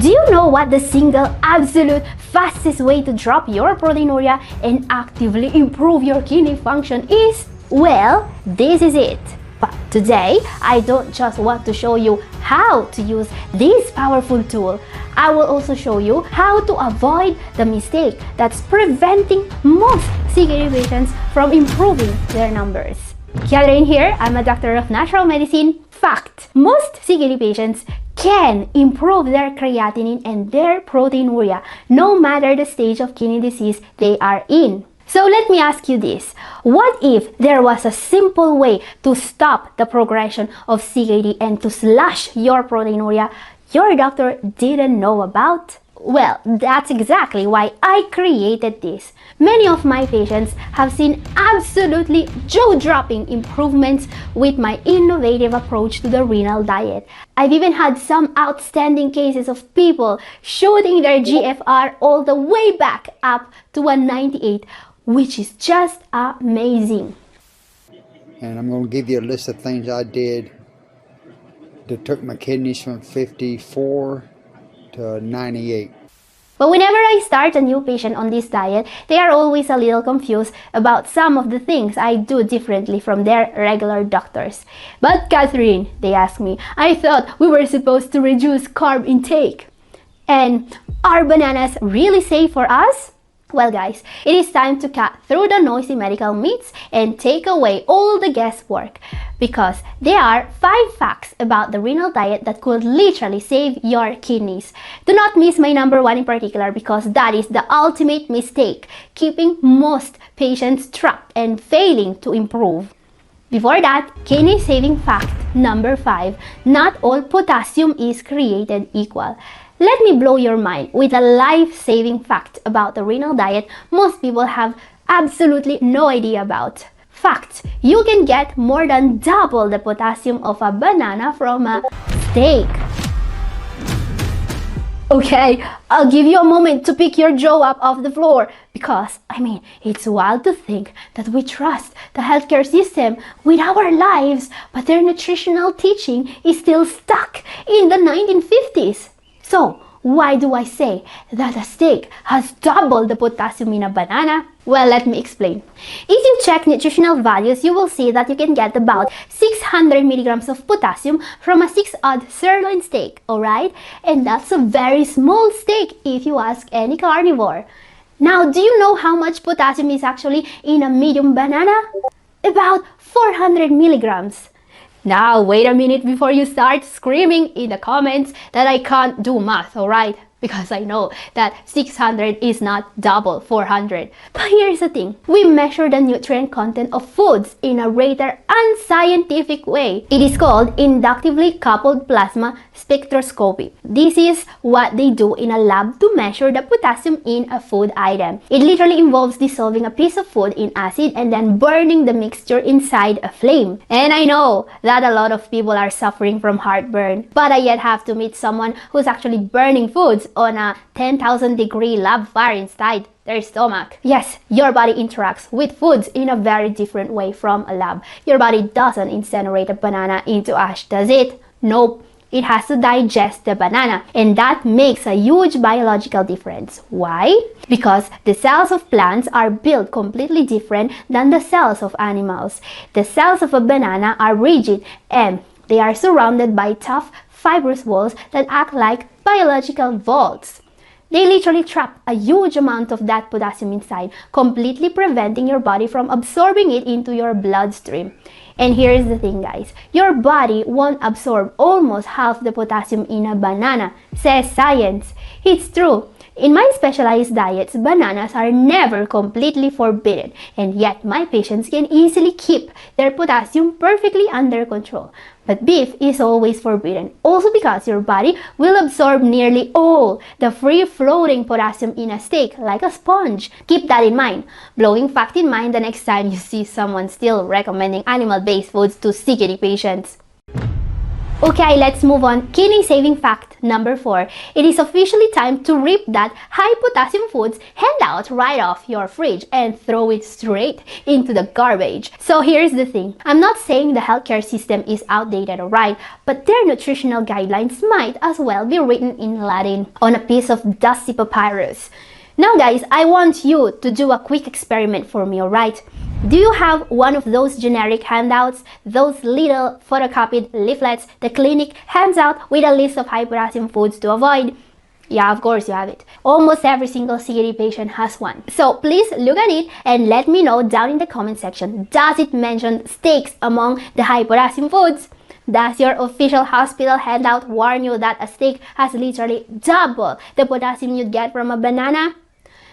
Do you know what the single absolute fastest way to drop your proteinuria and actively improve your kidney function is? Well, this is it. But today, I don't just want to show you how to use this powerful tool. I will also show you how to avoid the mistake that's preventing most CKD patients from improving their numbers. Catherine here, I'm a doctor of natural medicine. Fact: most CKD patients can improve their creatinine and their proteinuria no matter the stage of kidney disease they are in. So let me ask you this. What if there was a simple way to stop the progression of CKD and to slash your proteinuria your doctor didn't know about? Well, that's exactly why I created this. Many of my patients have seen absolutely jaw-dropping improvements with my innovative approach to the renal diet. I've even had some outstanding cases of people shooting their GFR all the way back up to 198, which is just amazing. And I'm going to give you a list of things I did that took my kidneys from 54 to 98. But whenever I start a new patient on this diet, they are always a little confused about some of the things I do differently from their regular doctors. But Catherine, they ask me, I thought we were supposed to reduce carb intake. And are bananas really safe for us? Well guys, it is time to cut through the noisy medical myths and take away all the guesswork, because there are 5 facts about the renal diet that could literally save your kidneys. Do not miss my number 1 in particular, because that is the ultimate mistake, keeping most patients trapped and failing to improve. Before that, kidney saving fact number 5, not all potassium is created equal. Let me blow your mind with a life-saving fact about the renal diet most people have absolutely no idea about. Fact: you can get more than double the potassium of a banana from a steak. Okay, I'll give you a moment to pick your jaw up off the floor, because, it's wild to think that we trust the healthcare system with our lives, but their nutritional teaching is still stuck in the 1950s. So, why do I say that a steak has double the potassium in a banana? Well, let me explain. If you check nutritional values, you will see that you can get about 600 milligrams of potassium from a 6-odd sirloin steak, alright? And that's a very small steak if you ask any carnivore. Now, do you know how much potassium is actually in a medium banana? About 400 milligrams. Now, wait a minute before you start screaming in the comments that I can't do math, alright? Because I know that 600 is not double 400. But here's the thing. We measure the nutrient content of foods in a rather unscientific way. It is called inductively coupled plasma spectroscopy. This is what they do in a lab to measure the potassium in a food item. It literally involves dissolving a piece of food in acid and then burning the mixture inside a flame. And I know that a lot of people are suffering from heartburn, but I yet have to meet someone who's actually burning foods on a 10,000-degree lab fire inside their stomach. Yes, your body interacts with foods in a very different way from a lab. Your body doesn't incinerate a banana into ash, does it? Nope. It has to digest the banana, and that makes a huge biological difference. Why? Because the cells of plants are built completely different than the cells of animals. The cells of a banana are rigid and they are surrounded by tough, fibrous walls that act like biological vaults. They literally trap a huge amount of that potassium inside, completely preventing your body from absorbing it into your bloodstream. And here's the thing, guys. Your body won't absorb almost half the potassium in a banana, says science. It's true. In my specialized diets, bananas are never completely forbidden, and yet my patients can easily keep their potassium perfectly under control. But beef is always forbidden, also because your body will absorb nearly all the free-floating potassium in a steak like a sponge. Keep that in mind. Blowing fact in mind the next time you see someone still recommending animal-based foods to CKD patients. Okay, let's move on. Kidney saving fact Number 4, it is officially time to rip that high potassium foods handout right off your fridge and throw it straight into the garbage. So here's the thing. I'm not saying the healthcare system is outdated, alright, but their nutritional guidelines might as well be written in Latin on a piece of dusty papyrus. Now guys, I want you to do a quick experiment for me, alright? Do you have one of those generic handouts, those little photocopied leaflets the clinic hands out with a list of high potassium foods to avoid? Yeah, of course you have it. Almost every single CKD patient has one. So please look at it and let me know down in the comment section. Does it mention steaks among the high potassium foods? Does your official hospital handout warn you that a steak has literally double the potassium you'd get from a banana?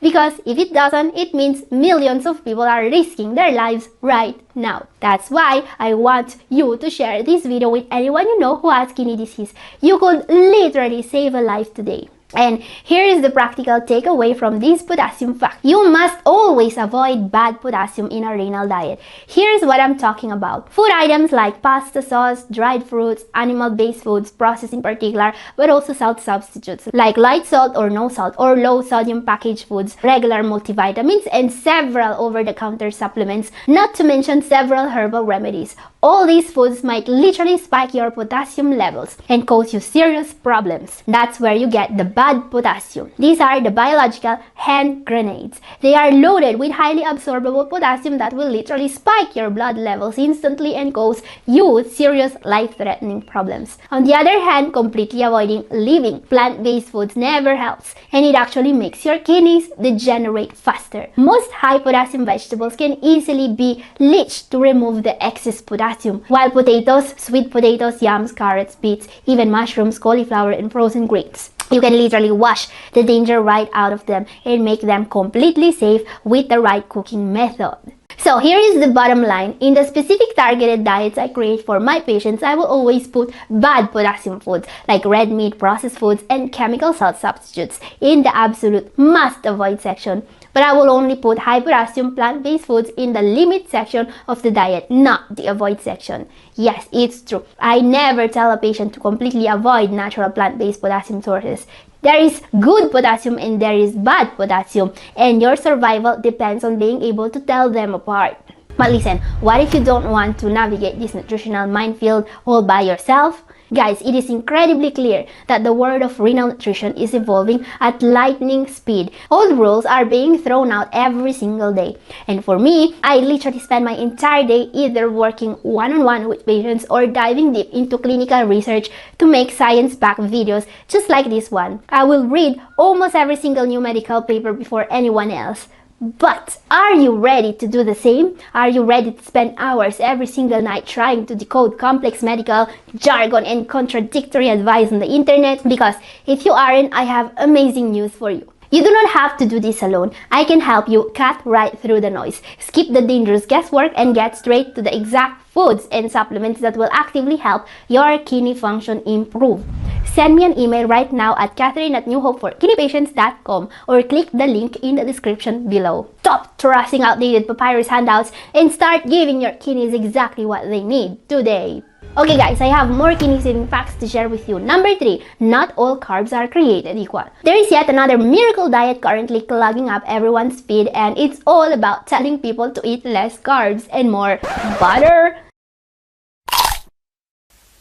Because if it doesn't, it means millions of people are risking their lives right now. That's why I want you to share this video with anyone you know who has kidney disease. You could literally save a life today. And here is the practical takeaway from this potassium fact. You must always avoid bad potassium in a renal diet. Here's what I'm talking about. Food items like pasta sauce, dried fruits, animal-based foods, processed in particular, but also salt substitutes like light salt or no salt or low sodium packaged foods, regular multivitamins, and several over-the-counter supplements, not to mention several herbal remedies. All these foods might literally spike your potassium levels and cause you serious problems. That's where you get the bad potassium. These are the biological hand grenades. They are loaded with highly absorbable potassium that will literally spike your blood levels instantly and cause you serious life-threatening problems. On the other hand, completely avoiding living plant-based foods never helps, and it actually makes your kidneys degenerate faster. Most high potassium vegetables can easily be leached to remove the excess potassium, while potatoes, sweet potatoes, yams, carrots, beets, even mushrooms, cauliflower, and frozen greens, you can literally wash the danger right out of them and make them completely safe with the right cooking method. So here is the bottom line. In the specific targeted diets I create for my patients, I will always put bad potassium foods like red meat, processed foods, and chemical salt substitutes in the absolute must avoid section. But I will only put high potassium plant-based foods in the limit section of the diet, not the avoid section. Yes, it's true. I never tell a patient to completely avoid natural plant-based potassium sources. There is good potassium and there is bad potassium, and your survival depends on being able to tell them apart. But listen, what if you don't want to navigate this nutritional minefield all by yourself? Guys, it is incredibly clear that the world of renal nutrition is evolving at lightning speed. Old rules are being thrown out every single day. And for me, I literally spend my entire day either working one-on-one with patients or diving deep into clinical research to make science-backed videos just like this one. I will read almost every single new medical paper before anyone else. But are you ready to do the same? Are you ready to spend hours every single night trying to decode complex medical jargon and contradictory advice on the internet? Because if you aren't, I have amazing news for you. You do not have to do this alone. I can help you cut right through the noise, skip the dangerous guesswork, and get straight to the exact foods and supplements that will actively help your kidney function improve. Send me an email right now at catherine@newhopeforkidneypatients.com or click the link in the description below. Stop trusting outdated papyrus handouts and start giving your kidneys exactly what they need today. Okay guys, I have more kidney saving facts to share with you. Number 3, not all carbs are created equal. There is yet another miracle diet currently clogging up everyone's feed, and it's all about telling people to eat less carbs and more butter.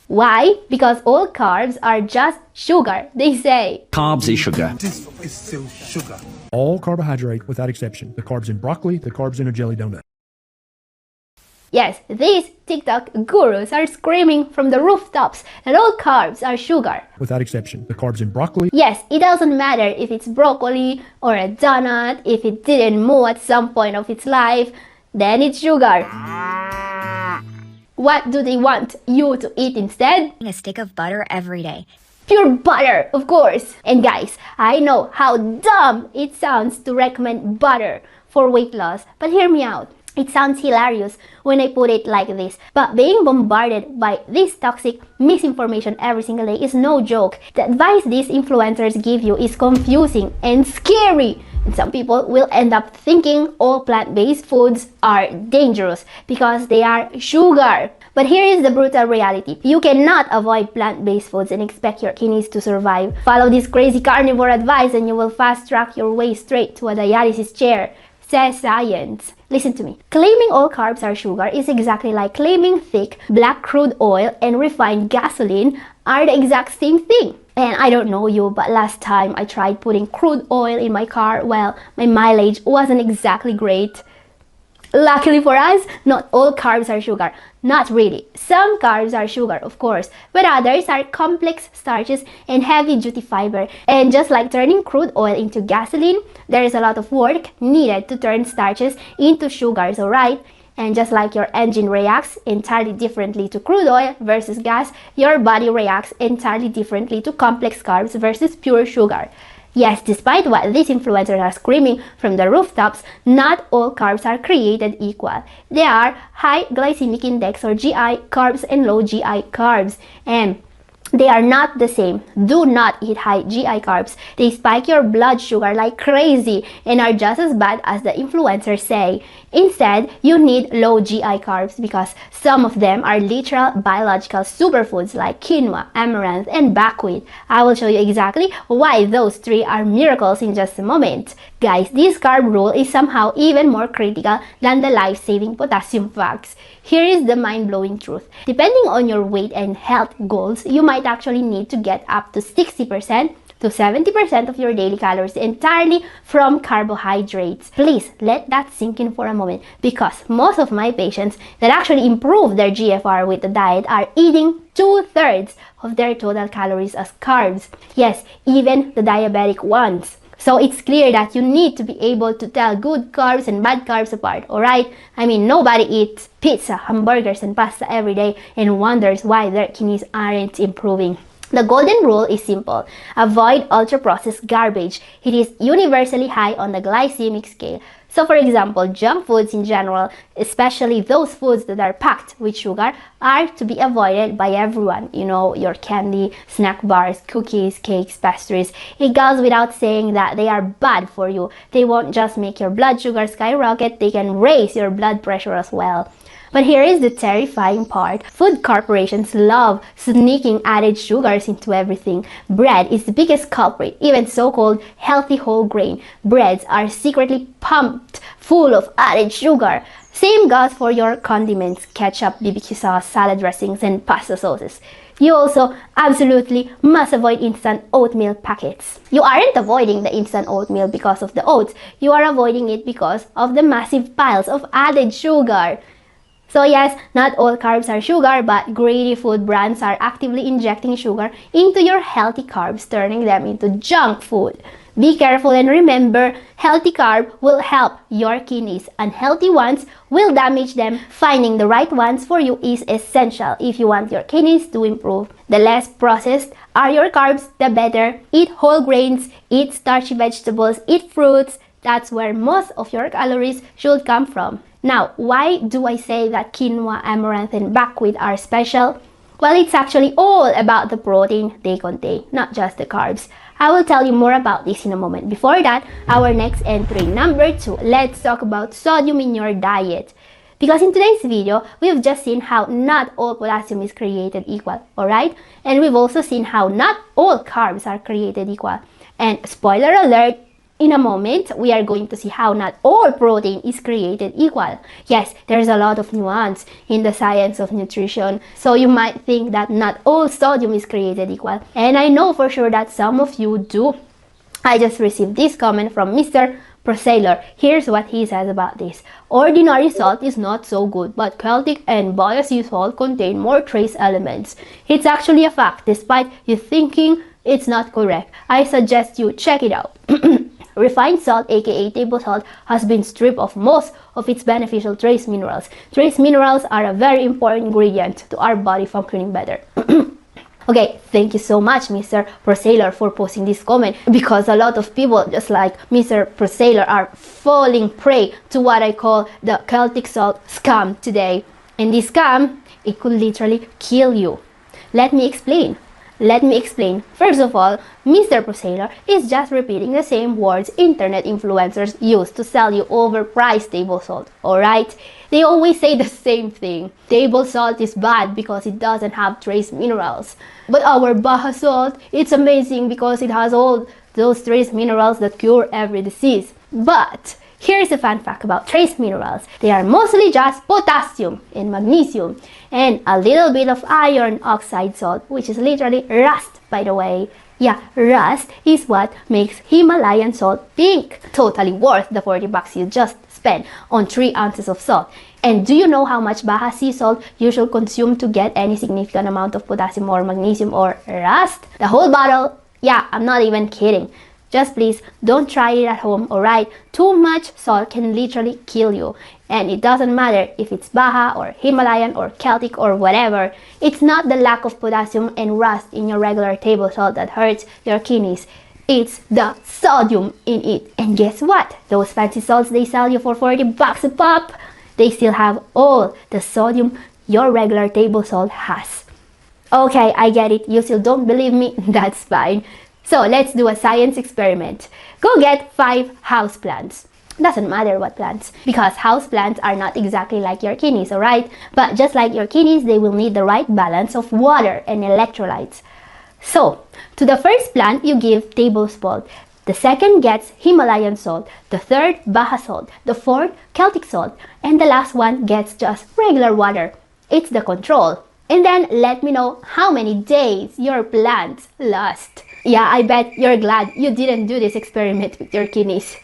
Why? Because all carbs are just sugar, they say. Carbs is sugar. This is still sugar. All carbohydrate without exception. The carbs in broccoli, the carbs in a jelly donut. Yes, these TikTok gurus are screaming from the rooftops that all carbs are sugar. Without exception. The carbs in broccoli. Yes, it doesn't matter if it's broccoli or a donut. If it didn't moo at some point of its life, then it's sugar. What do they want you to eat instead? A stick of butter every day. Pure butter, of course. And guys, I know how dumb it sounds to recommend butter for weight loss, but hear me out. It sounds hilarious when I put it like this, but being bombarded by this toxic misinformation every single day is no joke. The advice these influencers give you is confusing and scary. And some people will end up thinking all plant-based foods are dangerous because they are sugar. But here is the brutal reality. You cannot avoid plant-based foods and expect your kidneys to survive. Follow this crazy carnivore advice and you will fast-track your way straight to a dialysis chair, says science. Listen to me. Claiming all carbs are sugar is exactly like claiming thick black crude oil and refined gasoline are the exact same thing. And I don't know you, but last time I tried putting crude oil in my car, well, my mileage wasn't exactly great. Luckily for us, not all carbs are sugar. Not really. Some carbs are sugar, of course, but others are complex starches and heavy-duty fiber. And just like turning crude oil into gasoline, there is a lot of work needed to turn starches into sugars, alright? And just like your engine reacts entirely differently to crude oil versus gas, your body reacts entirely differently to complex carbs versus pure sugar. Yes, despite what these influencers are screaming from the rooftops, not all carbs are created equal. There are high glycemic index or GI carbs and low GI carbs, and they are not the same. Do not eat high GI carbs. They spike your blood sugar like crazy and are just as bad as the influencers say. Instead, you need low GI carbs because some of them are literal biological superfoods like quinoa, amaranth, and buckwheat. I will show you exactly why those three are miracles in just a moment. Guys, this carb rule is somehow even more critical than the life-saving potassium facts. Here is the mind-blowing truth. Depending on your weight and health goals, you might actually need to get up to 60% to 70% of your daily calories entirely from carbohydrates. Please let that sink in for a moment, because most of my patients that actually improve their GFR with the diet are eating 2/3 of their total calories as carbs. Yes, even the diabetic ones. So it's clear that you need to be able to tell good carbs and bad carbs apart, alright? I mean, nobody eats pizza, hamburgers, and pasta every day and wonders why their kidneys aren't improving. The golden rule is simple. Avoid ultra-processed garbage. It is universally high on the glycemic scale. So for example, junk foods in general, especially those foods that are packed with sugar, are to be avoided by everyone. You know, your candy, snack bars, cookies, cakes, pastries. It goes without saying that they are bad for you. They won't just make your blood sugar skyrocket, they can raise your blood pressure as well. But here is the terrifying part. Food corporations love sneaking added sugars into everything. Bread is the biggest culprit. Even so-called healthy whole grain breads are secretly pumped full of added sugar. Same goes for your condiments, ketchup, BBQ sauce, salad dressings, and pasta sauces. You also absolutely must avoid instant oatmeal packets. You aren't avoiding the instant oatmeal because of the oats. You are avoiding it because of the massive piles of added sugar. So yes, not all carbs are sugar, but greedy food brands are actively injecting sugar into your healthy carbs, turning them into junk food. Be careful and remember, healthy carb will help your kidneys. Unhealthy ones will damage them. Finding the right ones for you is essential if you want your kidneys to improve. The less processed are your carbs, the better. Eat whole grains, eat starchy vegetables, eat fruits. That's where most of your calories should come from. Now, why do I say that quinoa, amaranth, and buckwheat are special? Well, it's actually all about the protein they contain, not just the carbs. I will tell you more about this in a moment. Before that, our next entry, number 2, let's talk about sodium in your diet. Because in today's video, we've just seen how not all potassium is created equal, alright? And we've also seen how not all carbs are created equal. And spoiler alert, in a moment, we are going to see how not all protein is created equal. Yes, there's a lot of nuance in the science of nutrition, so you might think that not all sodium is created equal. And I know for sure that some of you do. I just received this comment from Mr. Prosailor. Here's what he says about this. Ordinary salt is not so good, but Celtic and Bio Sea salt contain more trace elements. It's actually a fact, despite you thinking it's not correct. I suggest you check it out. Refined salt, aka table salt, has been stripped of most of its beneficial trace minerals. Trace minerals are a very important ingredient to our body functioning better. Okay, thank you so much, Mr. Prosailor, for posting this comment, because a lot of people, just like Mr. Prosailor, are falling prey to what I call the Celtic salt scam today. And this scam, it could literally kill you. Let me explain. Let me explain. First of all, Mr. Prosailor is just repeating the same words internet influencers use to sell you overpriced table salt, alright? They always say the same thing. Table salt is bad because it doesn't have trace minerals. But our Baja salt, it's amazing because it has all those trace minerals that cure every disease. But here's a fun fact about trace minerals. They are mostly just potassium and magnesium and a little bit of iron oxide salt, which is literally rust, by the way. Yeah, rust is what makes Himalayan salt pink. Totally worth the 40 bucks you just spent on 3 ounces of salt. And do you know how much Baja sea salt you should consume to get any significant amount of potassium or magnesium or rust? The whole bottle. Yeah, I'm not even kidding. Just please don't try it at home, alright? Too much salt can literally kill you. And it doesn't matter if it's Baja or Himalayan or Celtic or whatever. It's not the lack of potassium and rust in your regular table salt that hurts your kidneys. It's the sodium in it. And guess what? Those fancy salts they sell you for 40 bucks a pop, they still have all the sodium your regular table salt has. Okay, I get it. You still don't believe me? That's fine. So let's do a science experiment. Go get 5 houseplants. Doesn't matter what plants, because houseplants are not exactly like your kidneys, alright? But just like your kidneys, they will need the right balance of water and electrolytes. So, to the first plant, you give table salt. The second gets Himalayan salt. The third, Baja salt. The fourth, Celtic salt. And the last one gets just regular water. It's the control. And then let me know how many days your plants last. Yeah, I bet you're glad you didn't do this experiment with your kidneys.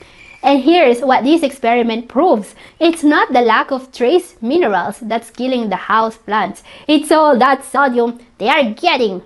And here's what this experiment proves. It's not the lack of trace minerals that's killing the house plants. It's all that sodium they are getting.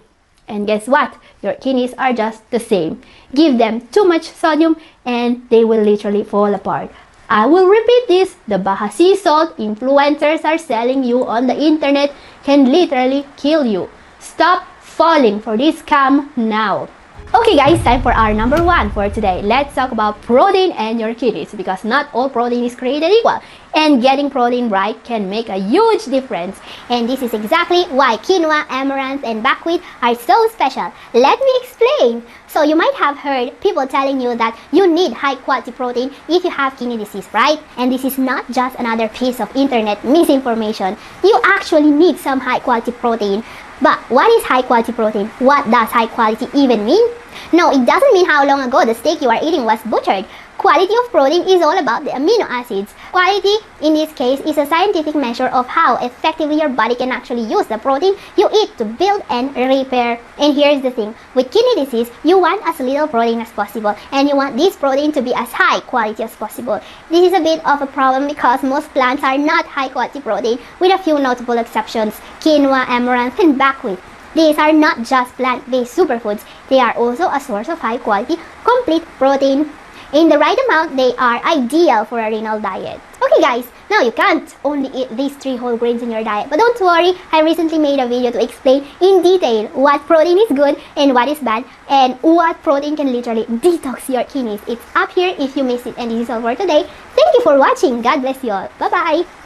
And guess what? Your kidneys are just the same. Give them too much sodium and they will literally fall apart. I will repeat this. The Baja sea salt influencers are selling you on the internet can literally kill you. Stop falling for this scam now. Okay guys, time for our number 1 for today. Let's talk about protein and your kidneys, because not all protein is created equal, and getting protein right can make a huge difference. And this is exactly why quinoa, amaranth, and buckwheat are so special. Let me explain. So you might have heard people telling you that you need high quality protein if you have kidney disease, right? And this is not just another piece of internet misinformation. You actually need some high quality protein. But what is high quality protein? What does high quality even mean? No, it doesn't mean how long ago the steak you are eating was butchered. Quality of protein is all about the amino acids. Quality, in this case, is a scientific measure of how effectively your body can actually use the protein you eat to build and repair. And here's the thing, with kidney disease, you want as little protein as possible, and you want this protein to be as high quality as possible. This is a bit of a problem because most plants are not high quality protein, with a few notable exceptions: quinoa, amaranth, and buckwheat. These are not just plant-based superfoods, they are also a source of high quality, complete protein. In the right amount, they are ideal for a renal diet. Okay guys, now you can't only eat these 3 whole grains in your diet, but don't worry, I recently made a video to explain in detail what protein is good and what is bad, and what protein can literally detox your kidneys. It's up here if you missed it, and this is all for today. Thank you for watching. God bless you all. Bye bye.